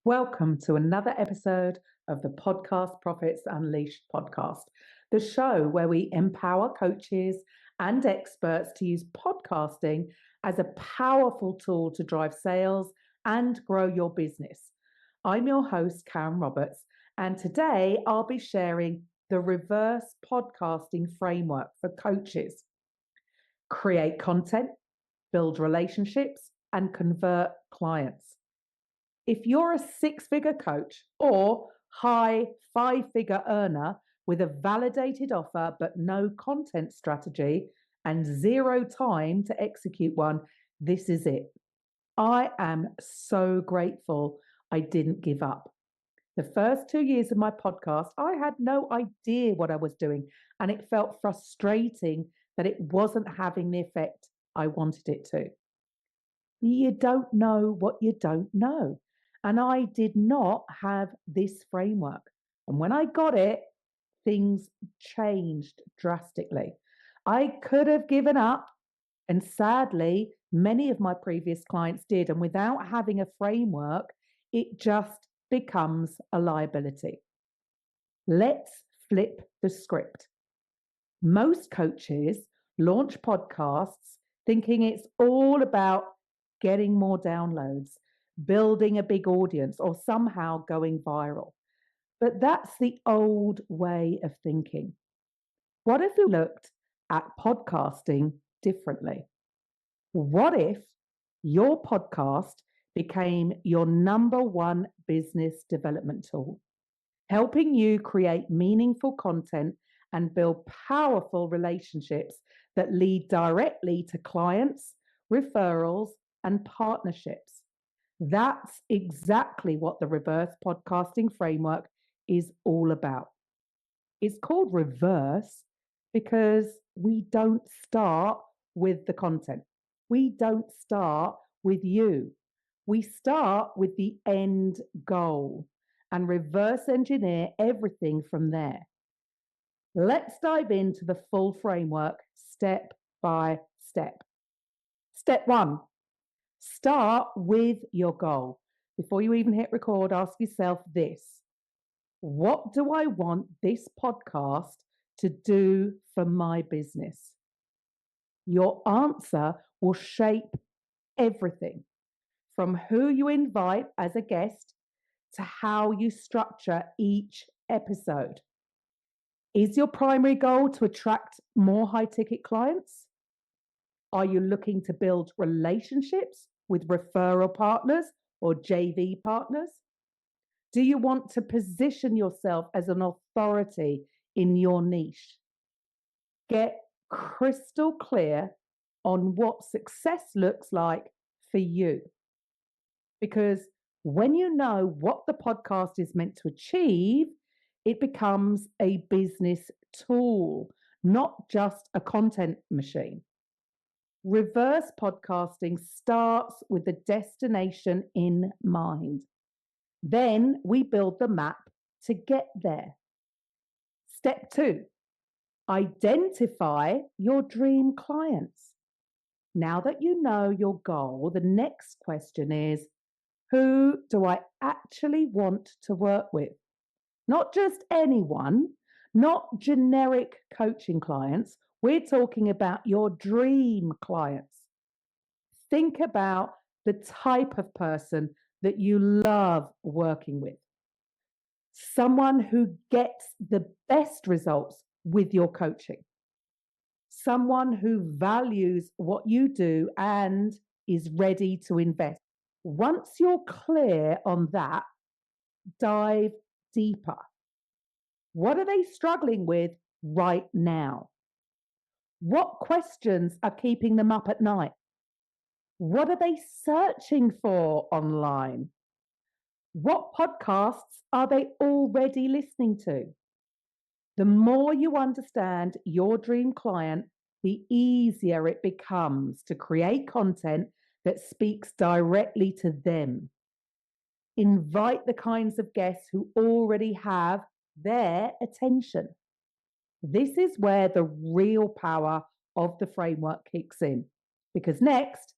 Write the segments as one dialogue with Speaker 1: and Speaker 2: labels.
Speaker 1: Welcome to another episode of the Podcast Profits Unleashed podcast, the show where we empower coaches and experts to use podcasting as a powerful tool to drive sales and grow your business. I'm your host, Karen Roberts, and today I'll be sharing the reverse podcasting framework for coaches. Create content, build relationships, and convert clients. If you're a six-figure coach or high five-figure earner with a validated offer but no content strategy and zero time to execute one, this is it. I am so grateful I didn't give up. The first 2 years of my podcast, I had no idea what I was doing, and it felt frustrating that it wasn't having the effect I wanted it to. You don't know what you don't know. And I did not have this framework. And when I got it, things changed drastically. I could have given up, and sadly, many of my previous clients did. And without having a framework, it just becomes a liability. Let's flip the script. Most coaches launch podcasts thinking it's all about getting more downloads, building a big audience, or somehow going viral. But that's the old way of thinking. What if we looked at podcasting differently? What if your podcast became your number one business development tool, helping you create meaningful content and build powerful relationships that lead directly to clients, referrals, and partnerships? That's exactly what the reverse podcasting framework is all about. It's called reverse because we don't start with the content. We don't start with you. We start with the end goal and reverse engineer everything from there. Let's dive into the full framework step by step. Step one. Start with your goal. Before you even hit record, ask yourself this: what do I want this podcast to do for my business? Your answer will shape everything from who you invite as a guest to how you structure each episode. Is your primary goal to attract more high-ticket clients? Are you looking to build relationships with referral partners or JV partners? Do you want to position yourself as an authority in your niche? Get crystal clear on what success looks like for you. Because when you know what the podcast is meant to achieve, it becomes a business tool, not just a content machine. Reverse podcasting starts with the destination in mind. Then we build the map to get there. Step two, identify your dream clients. Now that you know your goal, the next question is, who do I actually want to work with? Not just anyone, not generic coaching clients. We're talking about your dream clients. Think about the type of person that you love working with. Someone who gets the best results with your coaching. Someone who values what you do and is ready to invest. Once you're clear on that, dive deeper. What are they struggling with right now? What questions are keeping them up at night? What are they searching for online? What podcasts are they already listening to? The more you understand your dream client, the easier it becomes to create content that speaks directly to them. Invite the kinds of guests who already have their attention. This is where the real power of the framework kicks in, because next,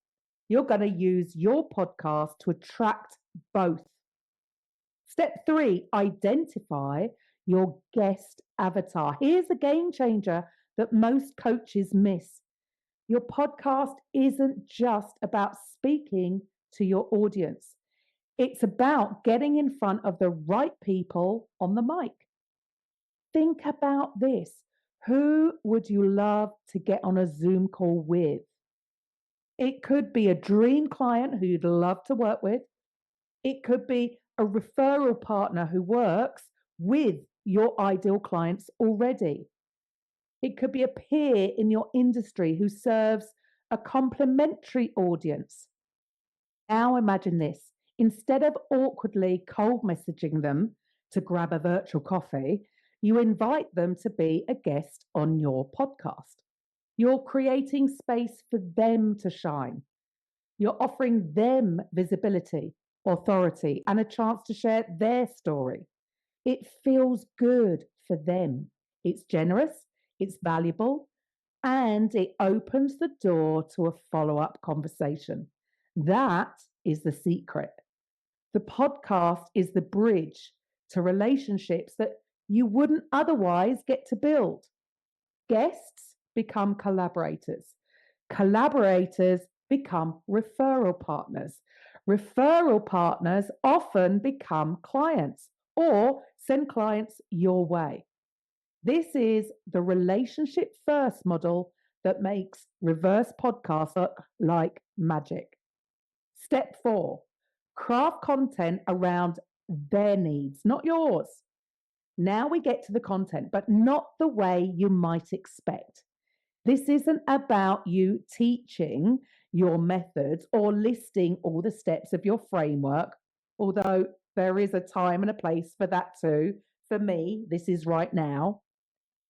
Speaker 1: you're going to use your podcast to attract both Step 3, identify your guest avatar. Here's a game changer that most coaches miss. Your podcast isn't just about speaking to your audience. It's about getting in front of the right people on the mic. Think about this. Who would you love to get on a Zoom call with? It could be a dream client who you'd love to work with. It could be a referral partner who works with your ideal clients already. It could be a peer in your industry who serves a complementary audience. Now imagine this. Instead of awkwardly cold messaging them to grab a virtual coffee, you invite them to be a guest on your podcast. You're creating space for them to shine. You're offering them visibility, authority, and a chance to share their story. It feels good for them. It's generous, it's valuable, and it opens the door to a follow-up conversation. That is the secret. The podcast is the bridge to relationships that you wouldn't otherwise get to build. Guests become collaborators. Collaborators become referral partners. Referral partners often become clients or send clients your way. This is the relationship first model that makes reverse podcasts look like magic. Step 4, craft content around their needs, not yours. Now we get to the content, but not the way you might expect. This isn't about you teaching your methods or listing all the steps of your framework, although there is a time and a place for that too. For me, this is right now.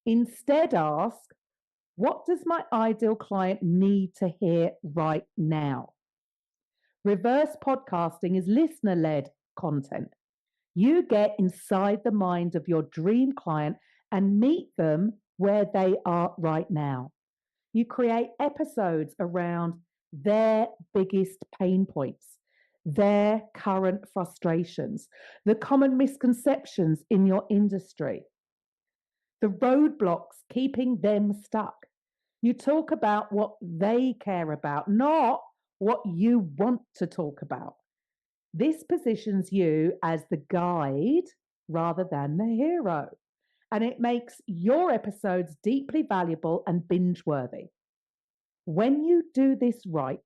Speaker 1: Instead, ask, what does my ideal client need to hear right now? Reverse podcasting is listener-led content. You get inside the mind of your dream client and meet them where they are right now. You create episodes around their biggest pain points, their current frustrations, the common misconceptions in your industry, the roadblocks keeping them stuck. You talk about what they care about, not what you want to talk about. This positions you as the guide rather than the hero, and it makes your episodes deeply valuable and binge-worthy. When you do this right,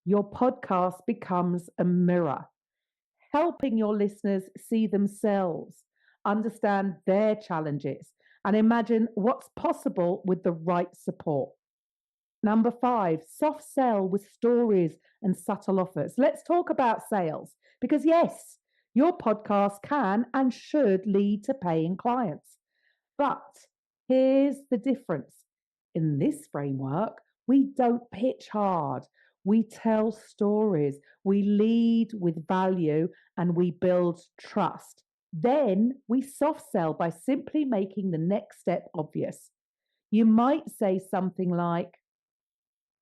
Speaker 1: your podcast becomes a mirror, helping your listeners see themselves, understand their challenges, and imagine what's possible with the right support. Number 5, soft sell with stories and subtle offers. Let's talk about sales because, yes, your podcast can and should lead to paying clients. But here's the difference. In this framework, we don't pitch hard. We tell stories, we lead with value, and we build trust. Then we soft sell by simply making the next step obvious. You might say something like,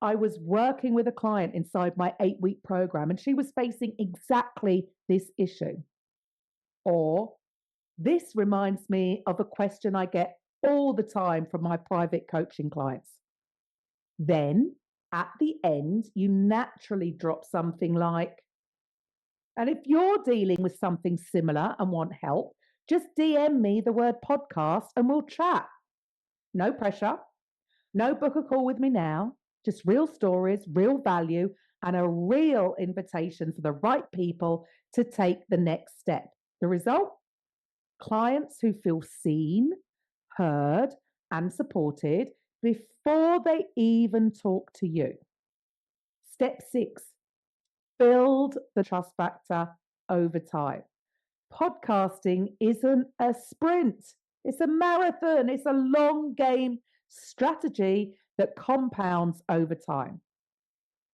Speaker 1: I was working with a client inside my 8-week program and she was facing exactly this issue. Or, this reminds me of a question I get all the time from my private coaching clients. Then, at the end, you naturally drop something like, and if you're dealing with something similar and want help, just DM me the word podcast and we'll chat. No pressure. No book a call with me now. Just real stories, real value, and a real invitation for the right people to take the next step. The result? Clients who feel seen, heard, and supported before they even talk to you. Step 6, build the trust factor over time. Podcasting isn't a sprint. It's a marathon. It's a long game strategy that compounds over time.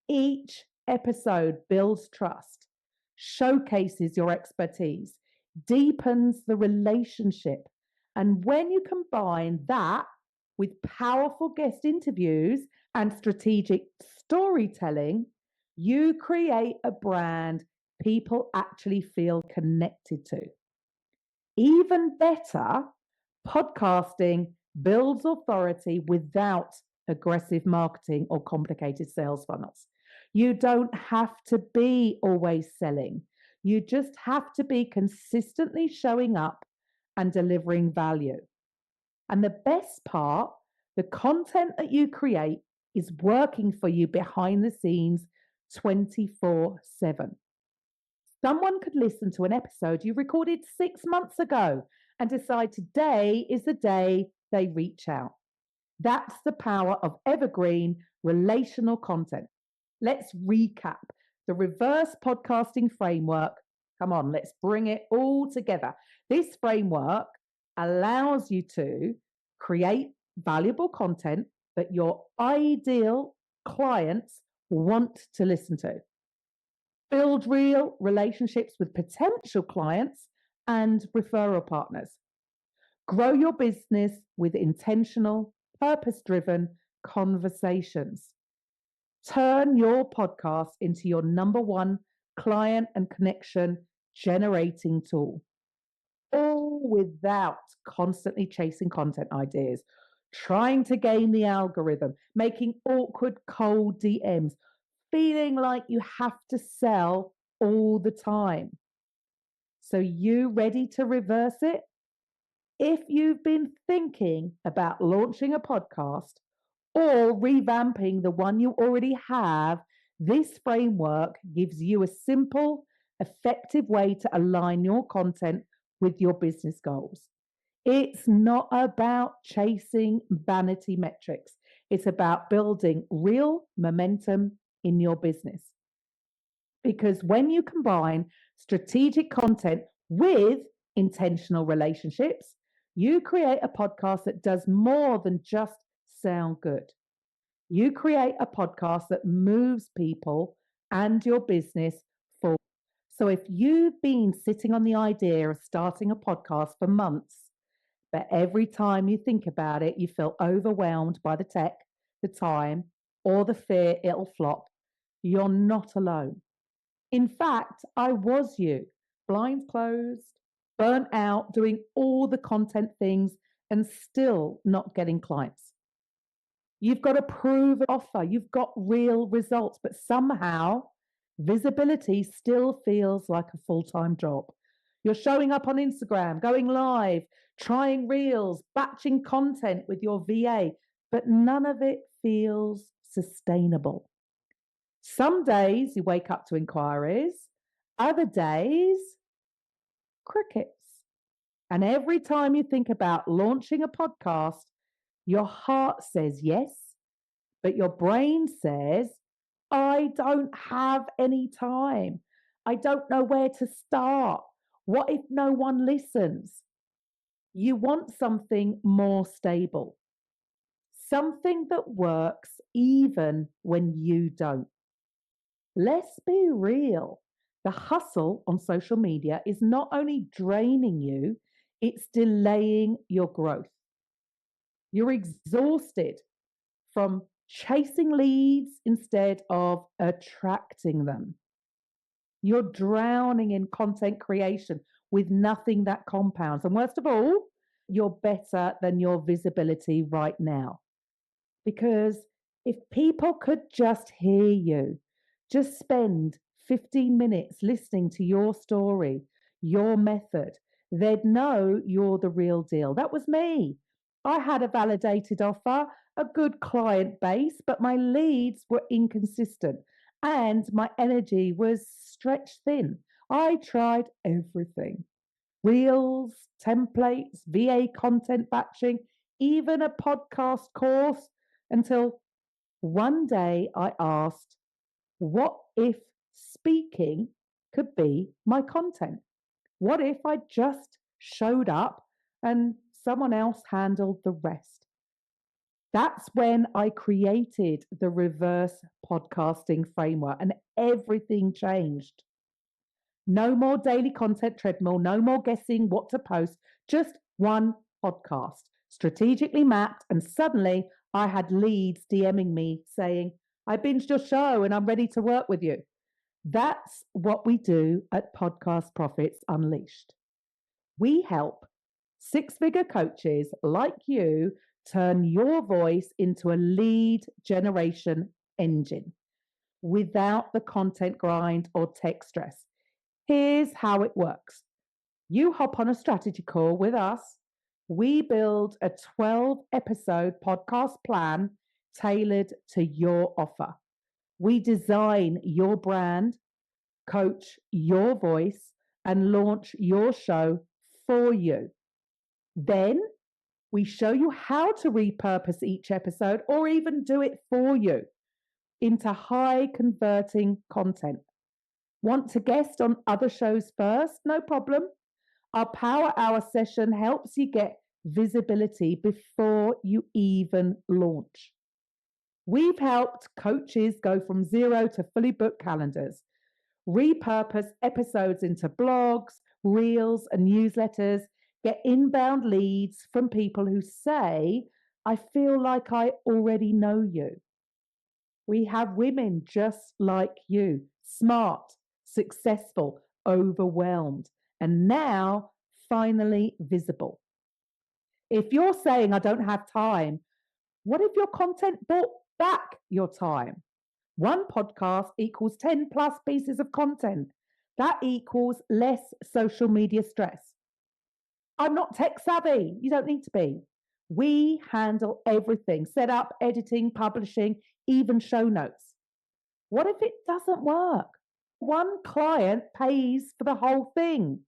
Speaker 1: Each episode builds trust, showcases your expertise, deepens the relationship. And when you combine that with powerful guest interviews and strategic storytelling, you create a brand people actually feel connected to. Even better, podcasting builds authority without aggressive marketing or complicated sales funnels. You don't have to be always selling. You just have to be consistently showing up and delivering value. And the best part, the content that you create is working for you behind the scenes 24/7. Someone could listen to an episode you recorded 6 months ago and decide today is the day they reach out. That's the power of evergreen relational content. Let's recap the reverse podcasting framework. Come on, let's bring it all together. This framework allows you to create valuable content that your ideal clients want to listen to. Build real relationships with potential clients and referral partners. Grow your business with intentional, purpose-driven conversations. Turn your podcast into your number one client and connection generating tool. All without constantly chasing content ideas, trying to game the algorithm, making awkward cold DMs, feeling like you have to sell all the time. So you ready to reverse it? If you've been thinking about launching a podcast or revamping the one you already have, this framework gives you a simple, effective way to align your content with your business goals. It's not about chasing vanity metrics. It's about building real momentum in your business. Because when you combine strategic content with intentional relationships, you create a podcast that does more than just sound good. You create a podcast that moves people and your business forward. So if you've been sitting on the idea of starting a podcast for months, but every time you think about it, you feel overwhelmed by the tech, the time, or the fear it'll flop, you're not alone. In fact, I was you, blinds closed, burnt out, doing all the content things and still not getting clients. You've got a proven offer, you've got real results, but somehow visibility still feels like a full-time job. You're showing up on Instagram, going live, trying reels, batching content with your VA, but none of it feels sustainable. Some days you wake up to inquiries, other days, crickets. And every time you think about launching a podcast, your heart says yes, but your brain says, I don't have any time. I don't know where to start. What if no one listens? You want something more stable, something that works even when you don't. Let's be real. The hustle on social media is not only draining you, it's delaying your growth. You're exhausted from chasing leads instead of attracting them. You're drowning in content creation with nothing that compounds. And worst of all, you're better than your visibility right now. Because if people could just hear you, just spend 15 minutes listening to your story, your method, they'd know you're the real deal. That was me. I had a validated offer, a good client base, but my leads were inconsistent and my energy was stretched thin. I tried everything: reels, templates, VA content batching, even a podcast course, until one day I asked, what if speaking could be my content? What if I just showed up and someone else handled the rest? That's when I created the reverse podcasting framework and everything changed. No more daily content treadmill, no more guessing what to post, just one podcast, strategically mapped. And suddenly I had leads DMing me saying, I binged your show and I'm ready to work with you. That's what we do at Podcast Profits Unleashed. We help six-figure coaches like you turn your voice into a lead generation engine without the content grind or tech stress. Here's how it works. You hop on a strategy call with us. We build a 12-episode podcast plan tailored to your offer. We design your brand, coach your voice, and launch your show for you. Then we show you how to repurpose each episode or even do it for you into high converting content. Want to guest on other shows first? No problem. Our Power Hour session helps you get visibility before you even launch. We've helped coaches go from zero to fully booked calendars, repurpose episodes into blogs, reels, and newsletters, get inbound leads from people who say, I feel like I already know you. We have women just like you, smart, successful, overwhelmed, and now finally visible. If you're saying, I don't have time, what if your content bought back your time? One podcast equals 10 plus pieces of content. That equals less social media stress. I'm not tech savvy. You don't need to be. We handle everything, setup, editing, publishing, even show notes. What if it doesn't work? One client pays for the whole thing.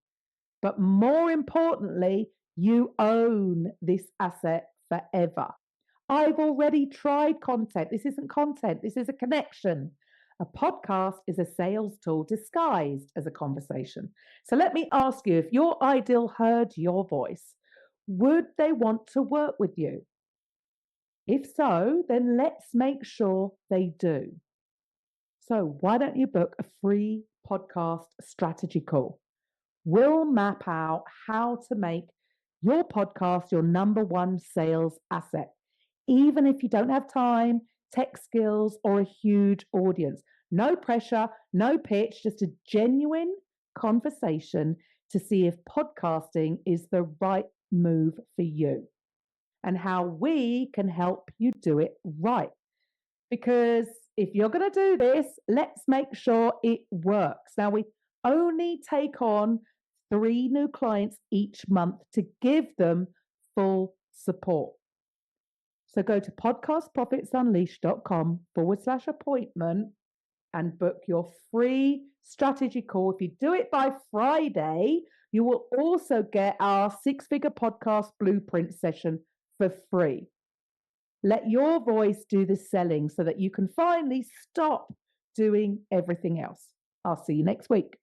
Speaker 1: But more importantly, you own this asset forever. I've already tried content. This isn't content. This is a connection. A podcast is a sales tool disguised as a conversation. So let me ask you, if your ideal heard your voice, would they want to work with you? If so, then let's make sure they do. So why don't you book a free podcast strategy call? We'll map out how to make your podcast your number one sales asset, even if you don't have time, tech skills, or a huge audience. No pressure, no pitch, just a genuine conversation to see if podcasting is the right move for you and how we can help you do it right. Because if you're going to do this, let's make sure it works. Now, we only take on 3 new clients each month to give them full support. So go to podcastprofitsunleashed.com/appointment and book your free strategy call. If you do it by Friday, you will also get our 6-figure podcast blueprint session for free. Let your voice do the selling so that you can finally stop doing everything else. I'll see you next week.